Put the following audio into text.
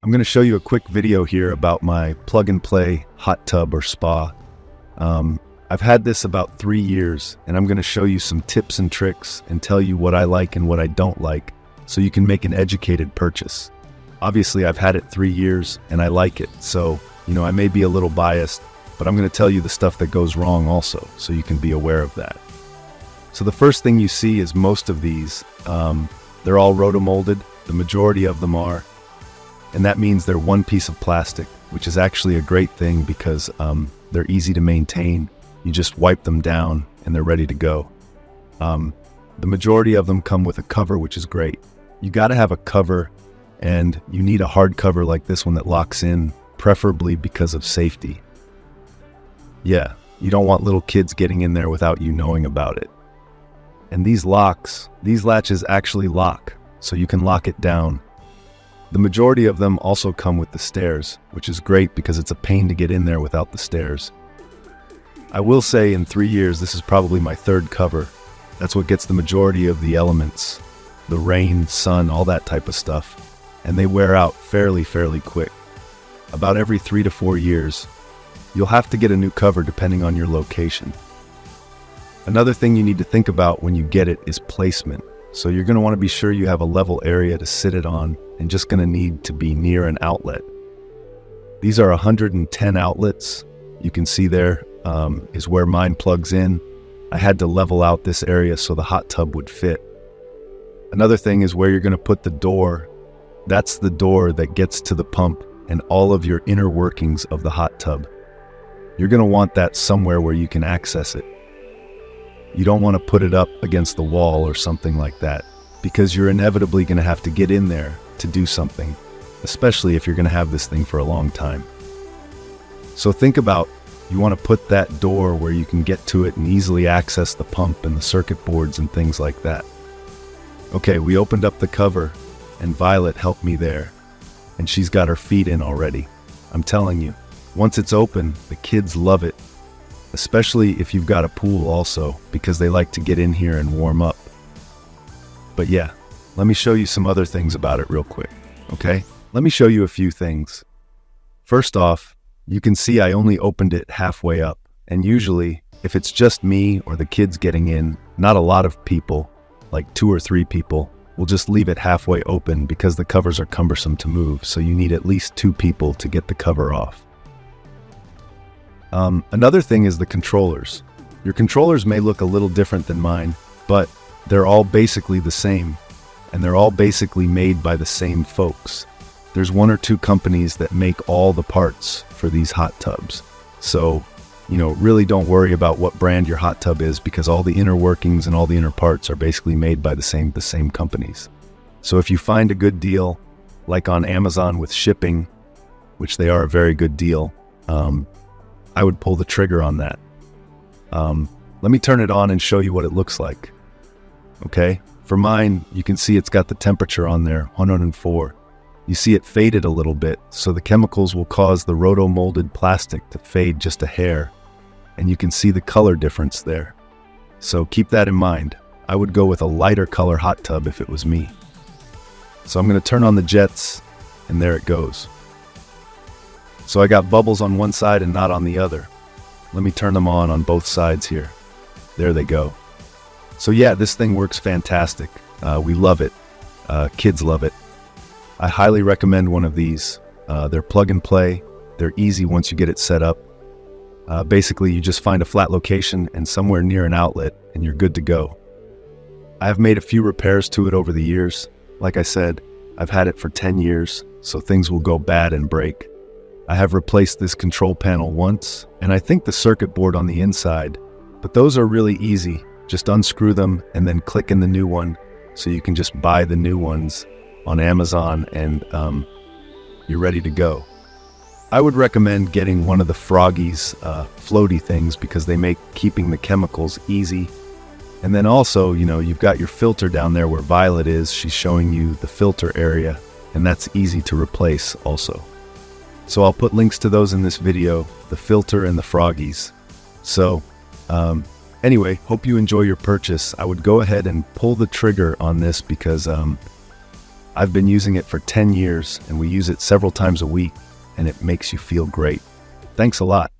I'm going to show you a quick video here about my plug-and-play hot tub or spa. I've had this about 3 years, and I'm going to show you some tips and tricks and tell you what I like and what I don't like so you can make an educated purchase. Obviously, I've had it 3 years and I like it, so I may be a little biased, but I'm going to tell you the stuff that goes wrong also, so you can be aware of that. So the first thing you see is most of these, they're all rotomolded. The majority of them are. And that means they're one piece of plastic, which is actually a great thing because they're easy to maintain. You just wipe them down and they're ready to go. The majority of them come with a cover, which is great. You got to have a cover, and you need a hard cover like this one that locks in, preferably because of safety. Yeah, you don't want little kids getting in there without you knowing about it. And these latches actually lock, so you can lock it down. The majority of them also come with the stairs, which is great because it's a pain to get in there without the stairs. I will say in 3 years, this is probably my third cover. That's what gets the majority of the elements, the rain, sun, all that type of stuff. And they wear out fairly quick. About every 3 to 4 years. You'll have to get a new cover depending on your location. Another thing you need to think about when you get it is placement. So you're going to want to be sure you have a level area to sit it on, and just going to need to be near an outlet. These are 110 outlets. You can see there is where mine plugs in. I had to level out this area so the hot tub would fit. Another thing is where you're going to put the door. That's the door that gets to the pump and all of your inner workings of the hot tub. You're going to want that somewhere where you can access it. You don't want to put it up against the wall or something like that, because you're inevitably going to have to get in there to do something, especially if you're going to have this thing for a long time. So think about, you want to put that door where you can get to it and easily access the pump and the circuit boards and things like that. Okay, we opened up the cover and Violet helped me there, and she's got her feet in already. I'm telling you, once it's open, the kids love it. Especially if you've got a pool also, because they like to get in here and warm up. But yeah, let me show you some other things about it real quick, okay? Let me show you a few things. First off, you can see I only opened it halfway up, and usually, if it's just me or the kids getting in, not a lot of people, like 2 or 3 people, will just leave it halfway open because the covers are cumbersome to move, so you need at least 2 people to get the cover off. Another thing is the controllers. Your controllers may look a little different than mine, but they're all basically the same, and they're all basically made by the same folks. There's 1 or 2 companies that make all the parts for these hot tubs. So, really don't worry about what brand your hot tub is, because all the inner workings and all the inner parts are basically made by the same companies. So if you find a good deal, like on Amazon with shipping, which they are a very good deal, I would pull the trigger on that. Let me turn it on and show you what it looks like. Okay, for mine, you can see it's got the temperature on there, 104. You see it faded a little bit, so the chemicals will cause the roto-molded plastic to fade just a hair, and you can see the color difference there. So keep that in mind. I would go with a lighter color hot tub if it was me. So I'm going to turn on the jets, and there it goes. So I got bubbles on one side and not on the other. Let me turn them on both sides here. There they go. So yeah, this thing works fantastic. We love it. Kids love it. I highly recommend one of these. They're plug and play. They're easy once you get it set up. Basically, you just find a flat location and somewhere near an outlet, and you're good to go. I have made a few repairs to it over the years. Like I said, I've had it for 10 years, so things will go bad and break. I have replaced this control panel once, and I think the circuit board on the inside, but those are really easy. Just unscrew them and then click in the new one, so you can just buy the new ones on Amazon, and you're ready to go. I would recommend getting one of the Froggy's floaty things, because they make keeping the chemicals easy. And then also, you've got your filter down there where Violet is. She's showing you the filter area, and that's easy to replace also. So I'll put links to those in this video, the filter and the Froggies. So anyway, hope you enjoy your purchase. I would go ahead and pull the trigger on this because I've been using it for 10 years and we use it several times a week and it makes you feel great. Thanks a lot.